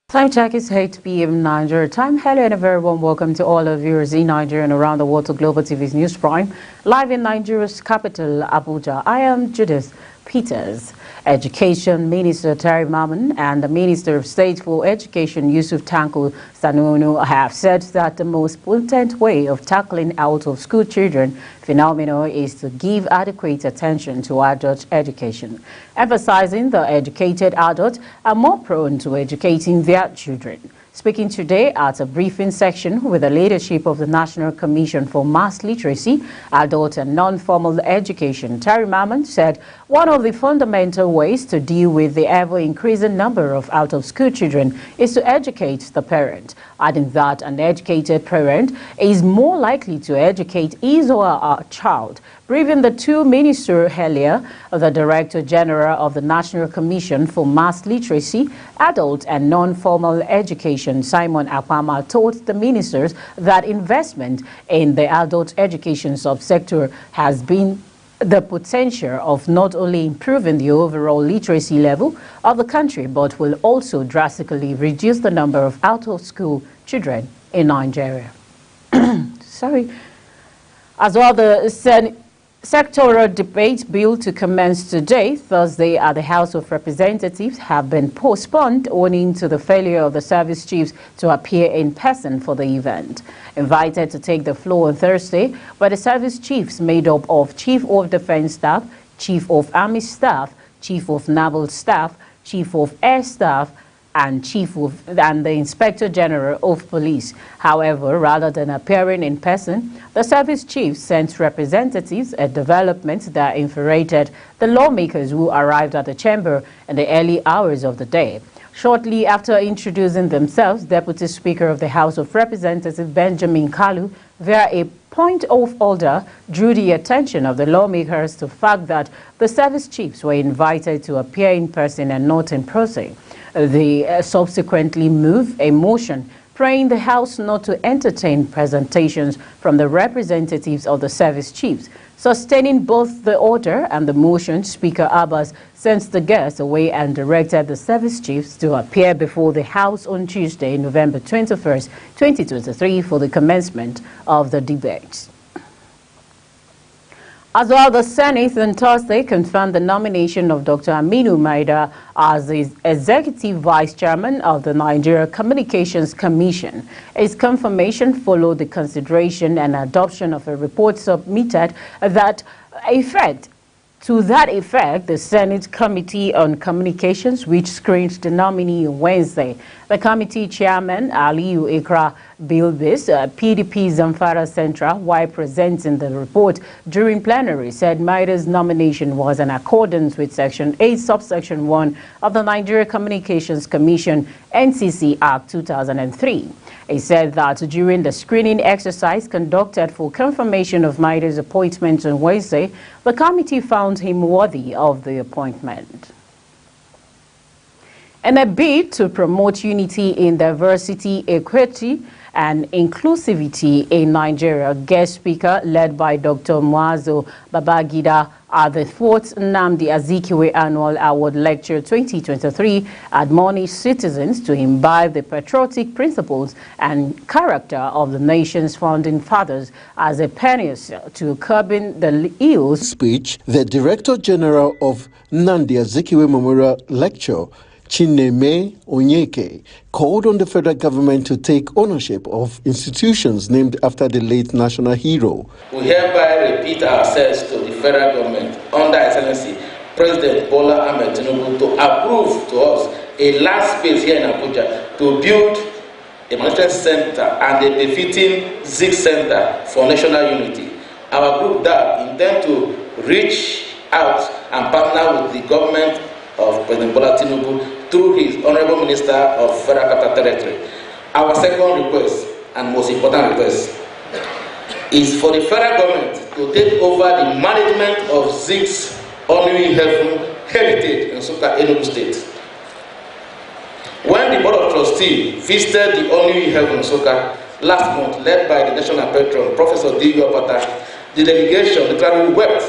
Time check is 8 p.m. Nigeria time. Hello and a very warm welcome to all of viewers in Nigeria and around the world to Global TV's News Prime, live in Nigeria's capital, Abuja. I am Judith Peters. Education Minister Terry Mamman and the Minister of State for Education Yusuf Tanko Sanunu have said that the most potent way of tackling out-of-school children phenomenon is to give adequate attention to adult education, emphasizing the educated adults are more prone to educating their children. Speaking today at a briefing section with the leadership of the National Commission for Mass Literacy, Adult and Non-Formal Education, Terry Mamman said one of the fundamental ways to deal with the ever-increasing number of out-of-school children is to educate the parent, adding that an educated parent is more likely to educate his or her child. Briefing the two ministers earlier, the Director General of the National Commission for Mass Literacy, Adult and Non-Formal Education, Simon Akpama, told the ministers that investment in the adult education subsector has been the potential of not only improving the overall literacy level of the country, but will also drastically reduce the number of out-of-school children in Nigeria. As well, the sectoral debate bill to commence today, Thursday, at the House of Representatives have been postponed owing to the failure of the service chiefs to appear in person for the event. Invited to take the floor on Thursday were the service chiefs made up of Chief of Defense Staff, Chief of Army Staff, Chief of Naval Staff, Chief of Air Staff, and the Inspector General of Police. However, rather than appearing in person, the service chiefs sent representatives, a development that infuriated the lawmakers who arrived at the chamber in the early hours of the day. Shortly after introducing themselves, Deputy Speaker of the House of Representatives Benjamin Kalu, via a point of order, drew the attention of the lawmakers to the fact that the service chiefs were invited to appear in person and not in person. They subsequently moved a motion praying the House not to entertain presentations from the representatives of the service chiefs. Sustaining both the order and the motion, Speaker Abbas sent the guests away and directed the service chiefs to appear before the House on Tuesday, November 21st, 2023, for the commencement of the debate. As well, the Senate on Thursday confirmed the nomination of Dr. Aminu Maida as the Executive Vice Chairman of the Nigeria Communications Commission. Its confirmation followed the consideration and adoption of a report submitted To that effect, the Senate Committee on Communications, which screened the nominee on Wednesday, the committee chairman, Aliyu Ikra Bilbis, PDP Zamfara Central, while presenting the report during plenary, said Maida's nomination was in accordance with Section 8, Subsection 1 of the Nigeria Communications Commission, NCC Act 2003. He said that during the screening exercise conducted for confirmation of Maida's appointment on Wednesday, the committee found him worthy of the appointment. In a bid to promote unity in diversity, equity, and inclusivity in Nigeria, guest speaker led by Dr. Muazu Babangida at the 4th Nnamdi Azikiwe Annual Award Lecture 2023 admonished citizens to imbibe the patriotic principles and character of the nation's founding fathers as a panacea to curbing the ills. Speech, the Director General of Nnamdi Azikiwe Memorial Lecture, Chineme Onyeke, called on the federal government to take ownership of institutions named after the late national hero. We hereby repeat ourselves to the federal government under Excellency President Bola Ahmed Tinubu to approve to us a land space here in Abuja to build a management center and a befitting Zik Center for national unity. Our group that intend to reach out and partner with the government of President Bola Tinubu through his Honorable Minister of Federal Capital Territory. Our second request, and most important request, is for the federal government to take over the management of Zik's Onui Heaven heritage in Nsukka, Enugu State. When the Board of Trustees visited the Onui Heaven Nsukka last month, led by the national patron, Professor D.U. Opata, the delegation literally wept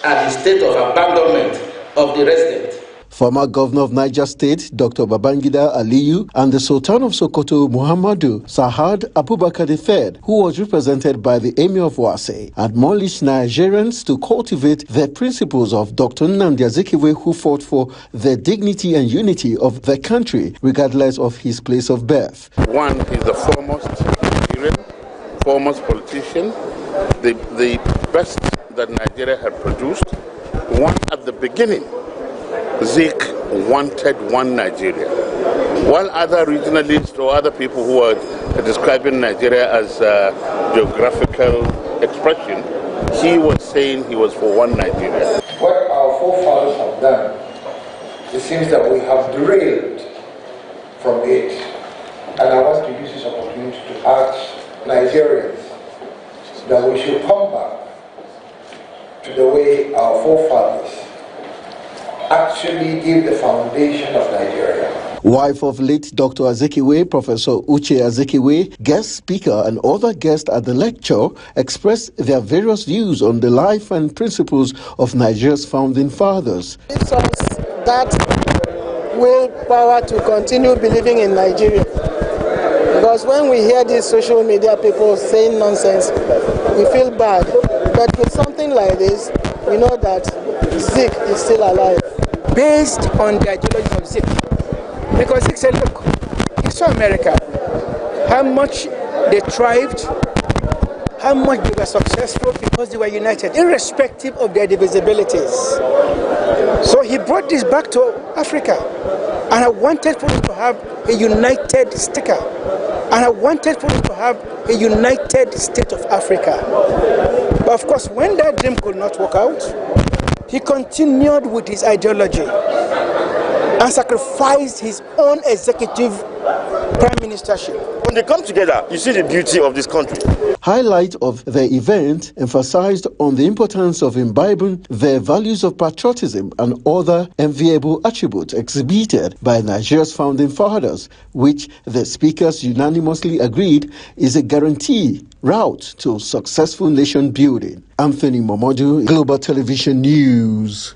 at the state of abandonment of the residents. Former Governor of Niger State, Dr. Babangida Aliyu, and the Sultan of Sokoto, Muhammadu Sa'ad Abubakar III, who was represented by the Emir of Wase, admonished Nigerians to cultivate the principles of Dr. Nnamdi Azikiwe, who fought for the dignity and unity of the country, regardless of his place of birth. One is the foremost Nigerian, foremost politician, the best that Nigeria had produced. One at the beginning, Zik wanted one Nigeria. While other regionalists or other people who are describing Nigeria as a geographical expression, he was saying he was for one Nigeria. What our forefathers have done, it seems that we have derailed from it. And I want to use this opportunity to ask Nigerians that we should come back to the way our forefathers actually gave the foundation of Nigeria. Wife of late Dr. Azikiwe, Professor Uche Azikiwe, guest speaker and other guests at the lecture expressed their various views on the life and principles of Nigeria's founding fathers. Gives us that willpower to continue believing in Nigeria. Because when we hear these social media people saying nonsense, we feel bad. But with something like this, we know that Zik is still alive. Based on the ideology of Zik. Because Zik said, look, you saw America, how much they thrived, how much they were successful because they were united, irrespective of their divisibilities. So he brought this back to Africa. And I wanted for us to have a united sticker. And I wanted for us to have a united state of Africa. But of course, when that dream could not work out, he continued with his ideology and sacrificed his own executive prime ministership. When they come together, you see the beauty of this country. Highlight of the event emphasized on the importance of imbibing the values of patriotism and other enviable attributes exhibited by Nigeria's founding fathers, which the speakers unanimously agreed is a guarantee route to successful nation building. Anthony Momodu, Global Television News.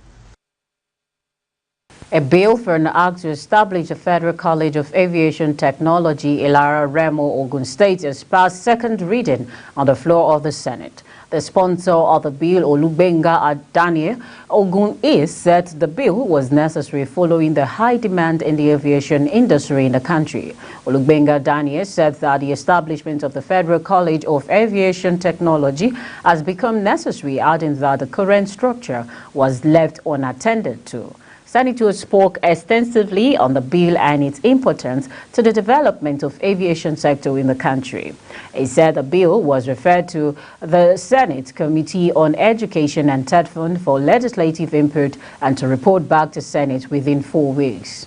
A bill for an act to establish a Federal College of Aviation Technology, Ilara Remo, Ogun State, has passed second reading on the floor of the Senate. The sponsor of the bill, Olugbenga Daniel Ogun, said the bill was necessary following the high demand in the aviation industry in the country. Olugbenga Daniel said that the establishment of the Federal College of Aviation Technology has become necessary, adding that the current structure was left unattended to. Senators spoke extensively on the bill and its importance to the development of aviation sector in the country. He said the bill was referred to the Senate Committee on Education and TEDFund for legislative input and to report back to Senate within 4 weeks.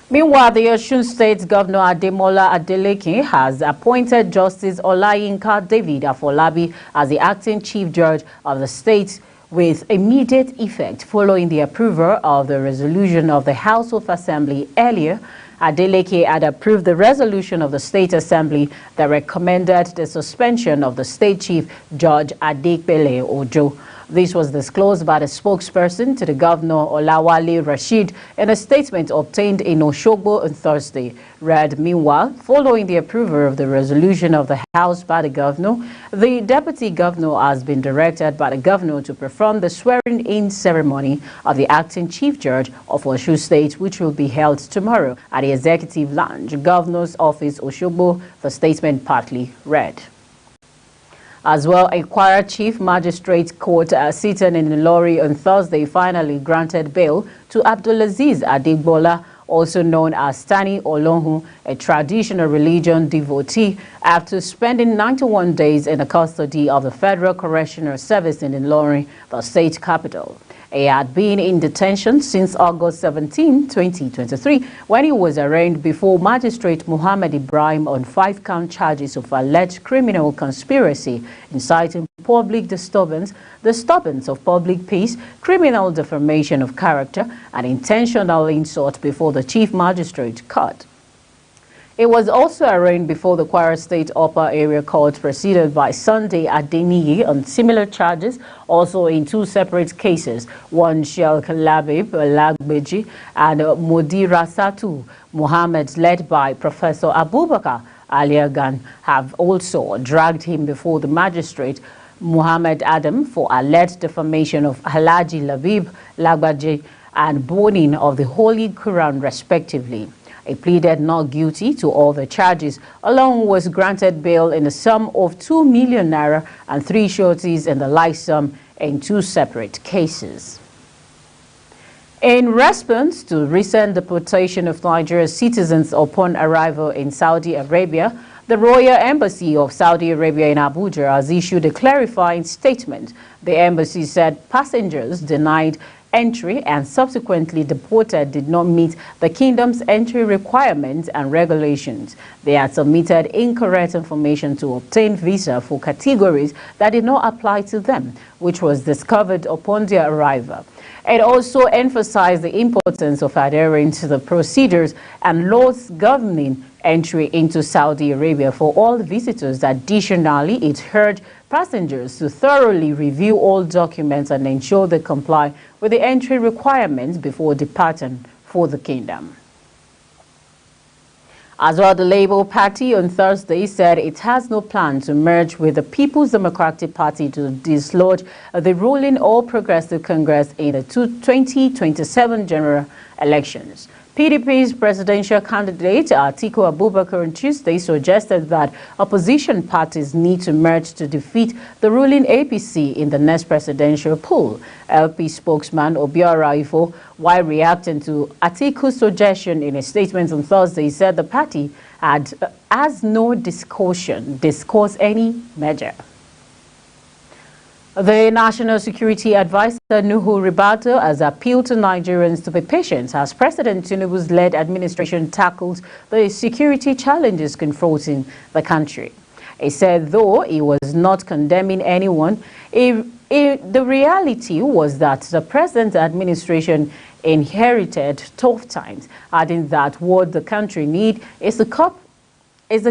Meanwhile, the Osun State Governor Ademola Adeleke has appointed Justice Olayinka David Afolabi as the acting Chief Judge of the state with immediate effect following the approval of the resolution of the House of Assembly earlier. Adeleke had approved the resolution of the State Assembly that recommended the suspension of the State Chief Judge Adekbele Ojo. This was disclosed by the spokesperson to the Governor, Olawale Rashid, in a statement obtained in Oshogbo on Thursday. Read, meanwhile, following the approval of the resolution of the House by the Governor, the Deputy Governor has been directed by the Governor to perform the swearing-in ceremony of the acting Chief Judge of Osun State, which will be held tomorrow at the Executive Lounge, Governor's Office, Oshogbo, the statement partly read. As well, a Kwara Chief Magistrate Court sitting in Ilori on Thursday finally granted bail to Abdulaziz Adegbola, also known as Tani Olohun, a traditional religion devotee, after spending 91 days in the custody of the Federal Correctional Service in Ilori, the state capital. He had been in detention since August 17, 2023, when he was arraigned before Magistrate Muhammad Ibrahim on 5-count charges of alleged criminal conspiracy, inciting public disturbance of public peace, criminal defamation of character, and intentional insult before the Chief Magistrate Court. It was also arraigned before the Kwara State Upper Area Court, preceded by Sunday Adeniyi on similar charges, also in two separate cases. One Sheikh Labib Lagbeji and Modira Satu Muhammad, led by Professor Abubakar Aliagan, have also dragged him before the magistrate Muhammad Adam for alleged defamation of Alhaji Labib Lagbeji and burning of the Holy Quran, respectively. He pleaded not guilty to all the charges, along was granted bail in the sum of 2 million naira and 3 sureties in the like sum in two separate cases. In response to recent deportation of Nigeria's citizens upon arrival in Saudi Arabia, the Royal Embassy of Saudi Arabia in Abuja has issued a clarifying statement. The embassy said passengers denied entry and subsequently deported did not meet the kingdom's entry requirements and regulations. They had submitted incorrect information to obtain visa for categories that did not apply to them, which was discovered upon their arrival. It also emphasized the importance of adhering to the procedures and laws governing entry into Saudi Arabia for all visitors. Additionally, it urged passengers to thoroughly review all documents and ensure they comply with the entry requirements before departing for the kingdom. As well, the Labour Party on Thursday said it has no plan to merge with the People's Democratic Party to dislodge the ruling All Progressive Congress in the 2027 general elections. PDP's presidential candidate Atiku Abubakar on Tuesday suggested that opposition parties need to merge to defeat the ruling APC in the next presidential poll. LP spokesman Obiora Ifo, while reacting to Atiku's suggestion in a statement on Thursday, said the party has no discourse any measure. The National Security Advisor Nuhu Ribadu has appealed to Nigerians to be patient as President Tinubu's led administration tackles the security challenges confronting the country. He said though he was not condemning anyone, the reality was that the present administration inherited tough times, adding that what the country needs is a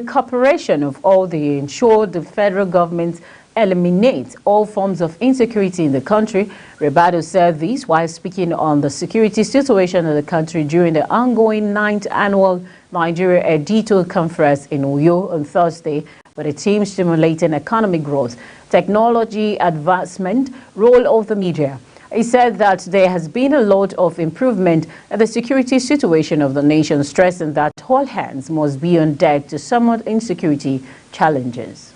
cooperation of all to ensure the federal government eliminate all forms of insecurity in the country. Ribadu said this while speaking on the security situation in the country during the ongoing 9th annual Nigeria Edito Conference in Uyo on Thursday, with a team stimulating economic growth, technology advancement, role of the media. He said that there has been a lot of improvement in the security situation of the nation, stressing that all hands must be on deck to surmount insecurity challenges.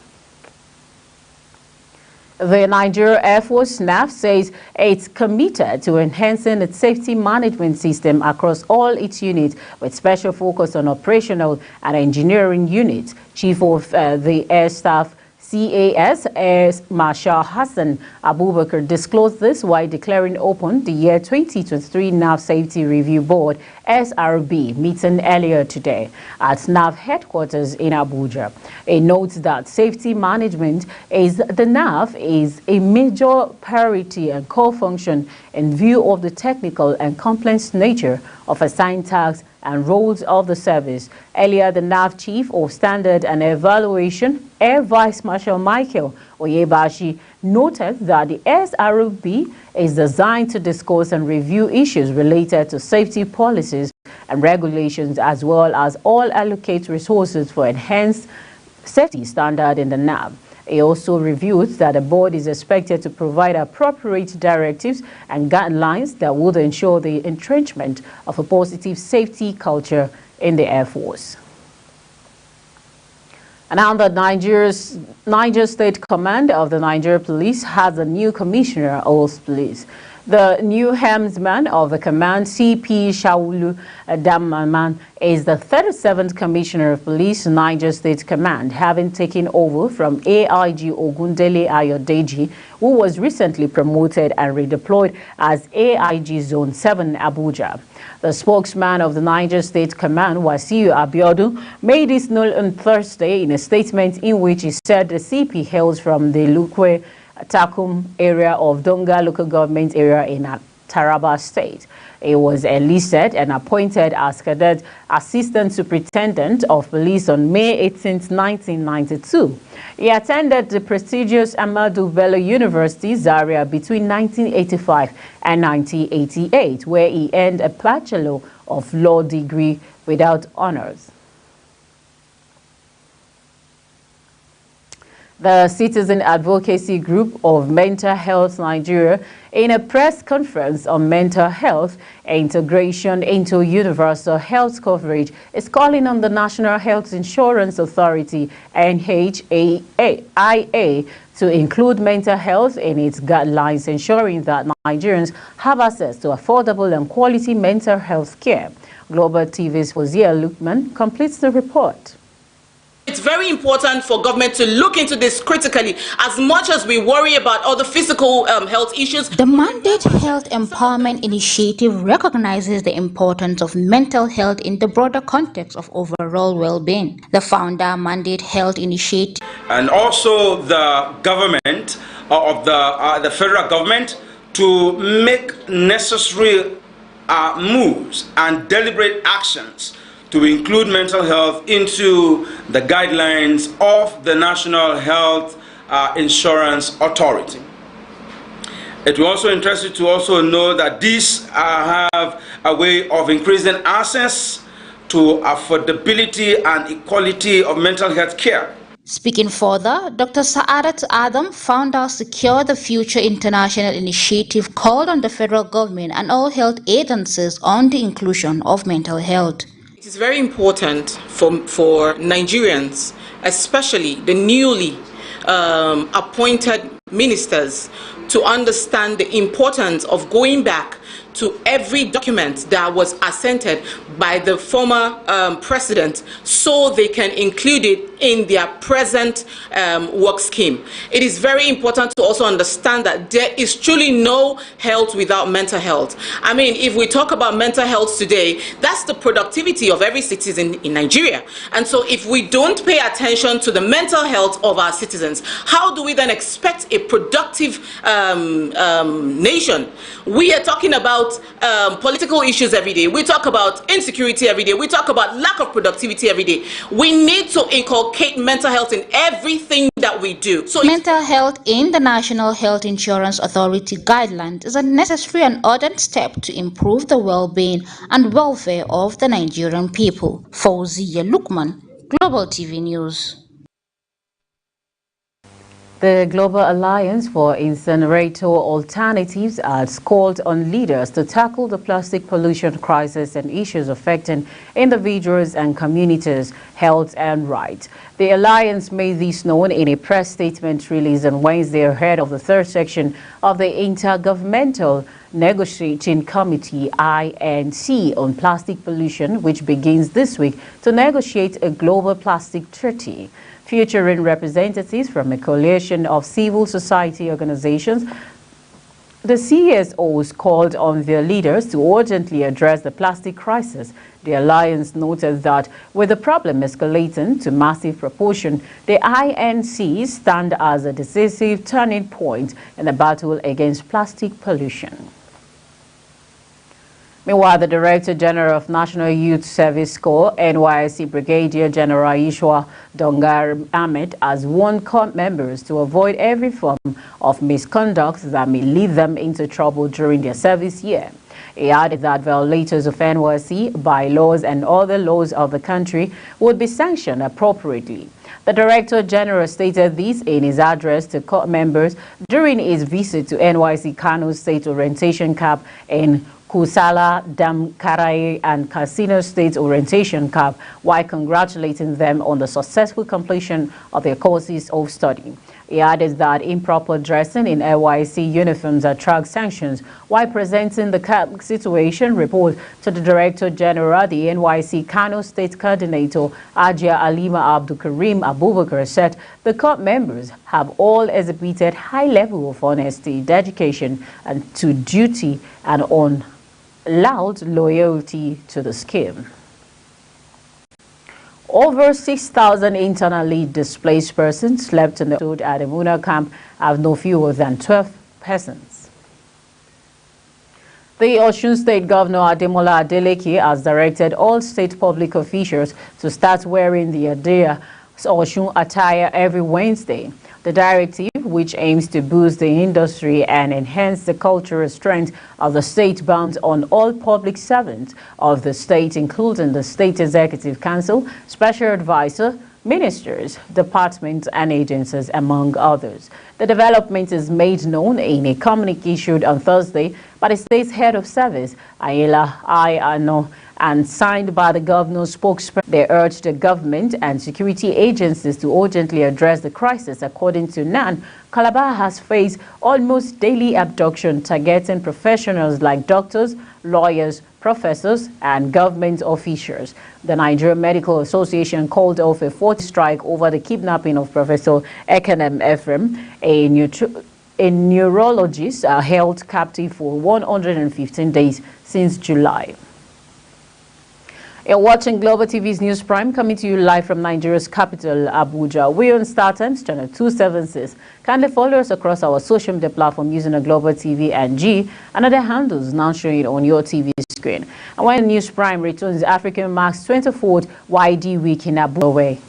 The Nigeria Air Force NAF says it's committed to enhancing its safety management system across all its units, with special focus on operational and engineering units. Chief of the Air Staff CAS Air Marshal Hassan Abubakar disclosed this while declaring open the year 2023 NAV Safety Review Board SRB meeting earlier today at NAV headquarters in Abuja. It notes that safety management is the NAV is a major priority and core function in view of the technical and complex nature of assigned tasks and roles of the service. Earlier, the NAV Chief of Standard and Evaluation, Air Vice Marshal Michael Oyebashi, noted that the SRB is designed to discuss and review issues related to safety policies and regulations, as well as all allocate resources for enhanced safety standard in the NAV. He also reviewed that the board is expected to provide appropriate directives and guidelines that would ensure the entrenchment of a positive safety culture in the Air Force. And now the Niger State Command of the Nigeria Police has a new commissioner of police. The new helmsman of the command, CP Shaulu Damaman, is the 37th Commissioner of Police, Niger State Command, having taken over from AIG Ogundele Ayodeji, who was recently promoted and redeployed as AIG Zone 7 Abuja. The spokesman of the Niger State Command, Wasiu Abiodun, made this known on Thursday in a statement in which he said the CP hails from the Lukwe Takum area of Donga local government area in Taraba State. He was enlisted and appointed as Cadet Assistant Superintendent of Police on May 18, 1992. He attended the prestigious Ahmadu Bello University, Zaria, between 1985 and 1988, where he earned a Bachelor of Law degree without honors. The Citizen Advocacy Group of Mental Health Nigeria, in a press conference on mental health integration into universal health coverage, is calling on the National Health Insurance Authority, NHIA, to include mental health in its guidelines, ensuring that Nigerians have access to affordable and quality mental health care. Global TV's Fozia Lukman completes the report. It's very important for government to look into this critically, as much as we worry about other physical health issues. The Mandate Health Empowerment Initiative recognizes the importance of mental health in the broader context of overall well-being. The founder, Mandate Health Initiative, and also the government of the federal government to make necessary moves and deliberate actions to include mental health into the guidelines of the National Health Insurance Authority. It will also interest you to also know that these have a way of increasing access to affordability and equality of mental health care. Speaking further, Dr. Sa'adat Adam, founder of Secure the Future International Initiative, called on the federal government and all health agencies on the inclusion of mental health. It is very important for Nigerians, especially the newly appointed ministers, to understand the importance of going back to every document that was assented by the former president, so they can include it in their present work scheme. It is very important to also understand that there is truly no health without mental health. I mean, if we talk about mental health today, that's the productivity of every citizen in Nigeria. And so if we don't pay attention to the mental health of our citizens, how do we then expect a productive nation? We are talking about political issues every day. We talk about insecurity every day. We talk about lack of productivity every day. We need to inculcate mental health in everything that we do. So mental health in the National Health Insurance Authority guidelines is a necessary and urgent step to improve the well-being and welfare of the Nigerian people. Fozia Lukman, Global TV News. The Global Alliance for Incinerator Alternatives has called on leaders to tackle the plastic pollution crisis and issues affecting individuals and communities' health and rights. The Alliance made this known in a press statement released on Wednesday ahead of the third section of the Intergovernmental Negotiating Committee (INC) on plastic pollution, which begins this week to negotiate a global plastic treaty. Featuring representatives from a coalition of civil society organizations, the CSOs called on their leaders to urgently address the plastic crisis. The Alliance noted that with the problem escalating to massive proportion, the INC stand as a decisive turning point in the battle against plastic pollution. Meanwhile, the Director General of National Youth Service Corps, NYSC Brigadier General Ishwa Dongar Ahmed, has warned corps members to avoid every form of misconduct that may lead them into trouble during their service year. He added that violators of NYSC bylaws and other laws of the country would be sanctioned appropriately. The Director General stated this in his address to corps members during his visit to NYSC Kano State Orientation Camp in Kusala, Damkaraye and Casino State Orientation Camp, while congratulating them on the successful completion of their courses of study. He added that improper dressing in NYSC uniforms attracts sanctions. While presenting the camp situation report to the Director General, the NYSC Kano State Coordinator Ajia Alima Abdul Karim Abubakar said the corps members have all exhibited high level of honesty, dedication and to duty and unallowed loyalty to the scheme. Over 6,000 internally displaced persons slept in the food at the Muna camp have no fewer than 12 persons. The Osun State Governor Ademola Adeleke has directed all state public officials to start wearing the Adia Osun attire every Wednesday. The directive, which aims to boost the industry and enhance the cultural strength of the state, bound on all public servants of the state, including the State Executive Council, Special Advisor, ministers, departments and agencies, among others. The development is made known in a communique issued on Thursday by the state's head of service, Ayela Ayano, and signed by the governor's spokesperson. They urged the government and security agencies to urgently address the crisis. According to NAN, Calabar has faced almost daily abduction targeting professionals like doctors, lawyers, professors, and government officials. The Nigerian Medical Association called off a fourth strike over the kidnapping of Professor Ekenem Ephraim, a neurologist held captive for 115 days since July. You're watching Global TV's News Prime, coming to you live from Nigeria's capital, Abuja. We're on StarTimes, channel 276. Kindly follow us across our social media platform using a Global TV and G and other handles now showing on your TV screen. And when News Prime returns, African marks 24th YD Week in Abuja.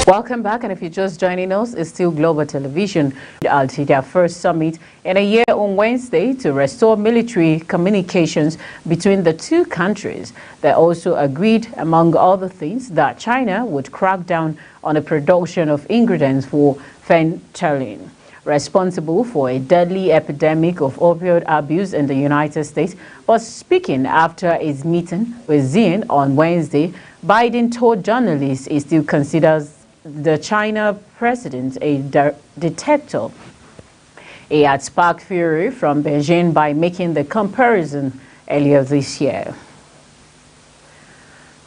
Welcome back, and if you're just joining us, it's still Global Television. Their first summit in a year on Wednesday to restore military communications between the two countries. They also agreed, among other things, that China would crack down on the production of ingredients for fentanyl, responsible for a deadly epidemic of opioid abuse in the United States. But speaking after his meeting with Xi on Wednesday, Biden told journalists he still considers the China president a dictator. He had sparked fury from Beijing by making the comparison earlier this year.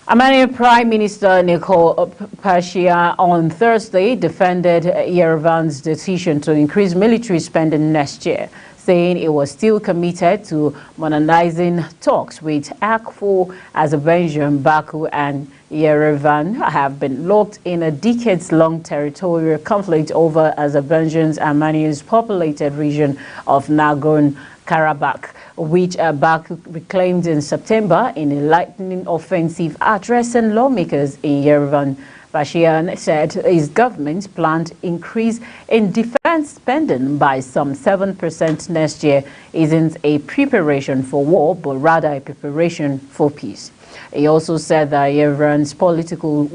Armenian Prime Minister Nikol Pashinyan on Thursday defended Yerevan's decision to increase military spending next year, saying it was still committed to modernizing talks with Akfu, Azerbaijan, Baku, and Yerevan have been locked in a decades-long territorial conflict over Azerbaijan's Armenians populated region of Nagorno-Karabakh, which Baku reclaimed in September in a lightning offensive addressing lawmakers in Yerevan. Pashinyan said his government planned increase in defense spending by some 7% next year isn't a preparation for war, but rather a preparation for peace. He also said that Yerevan's political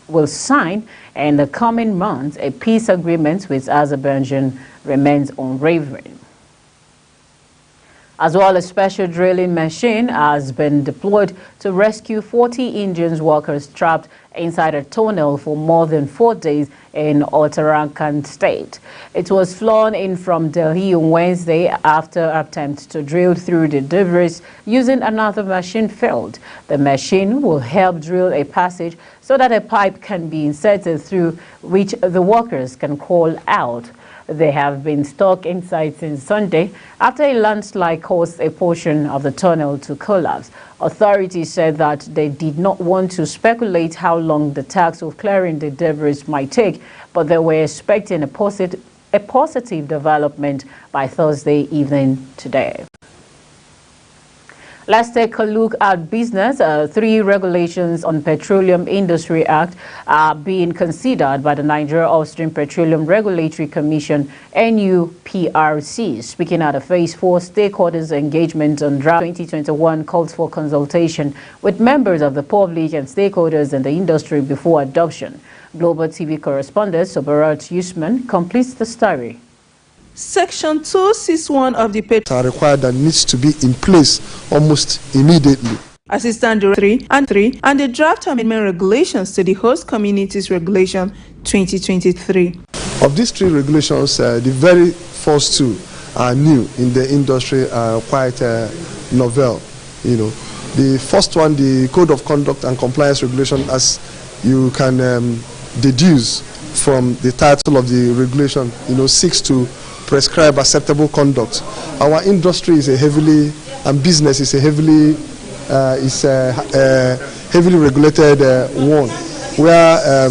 will sign in the coming months a peace agreement with Azerbaijan remains unwavering. As well, a special drilling machine has been deployed to rescue 40 Indian workers trapped inside a tunnel for more than 4 days in Uttarakhand state. It was flown in from Delhi on Wednesday after attempts to drill through the debris using another machine failed. The machine will help drill a passage so that a pipe can be inserted through which the workers can crawl out. They have been stuck inside since Sunday after a landslide caused a portion of the tunnel to collapse. Authorities said that they did not want to speculate how long the task of clearing the debris might take, but they were expecting a positive development by Thursday evening today. Let's take a look at business. 3 regulations on Petroleum Industry Act are being considered by the Nigeria Upstream Petroleum Regulatory Commission, NUPRC. Speaking at the Phase 4 stakeholders engagement on draft 2021 calls for consultation with members of the public and stakeholders in the industry before adoption. Global TV correspondent Sobarat Usman completes the story. Section 261 of the are required that needs to be in place almost immediately. Assistant Director 3 and the draft amendment regulations to the Host Communities Regulation 2023. Of these 3 regulations, the very first 2 are new in the industry, quite novel. The first one, the Code of Conduct and Compliance Regulation, as you can deduce from the title of the regulation, seeks to prescribe acceptable conduct. Our industry is a heavily, and business is a heavily regulated one, where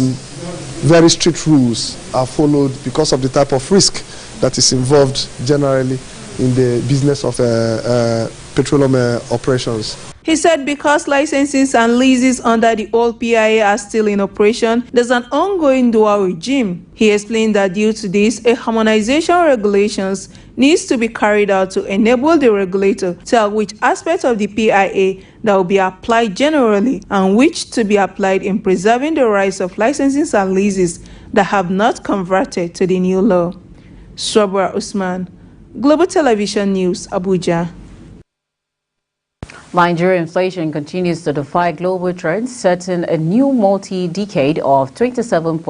very strict rules are followed because of the type of risk that is involved generally in the business of petroleum operations. He said because licenses and leases under the old PIA are still in operation, there's an ongoing dual regime. He explained that due to this, a harmonization regulations needs to be carried out to enable the regulator to tell which aspect of the PIA that will be applied generally and which to be applied in preserving the rights of licenses and leases that have not converted to the new law. Swabra Usman, Global Television News, Abuja. Nigeria inflation continues to defy global trends, setting a new multi-decade of 27.5%.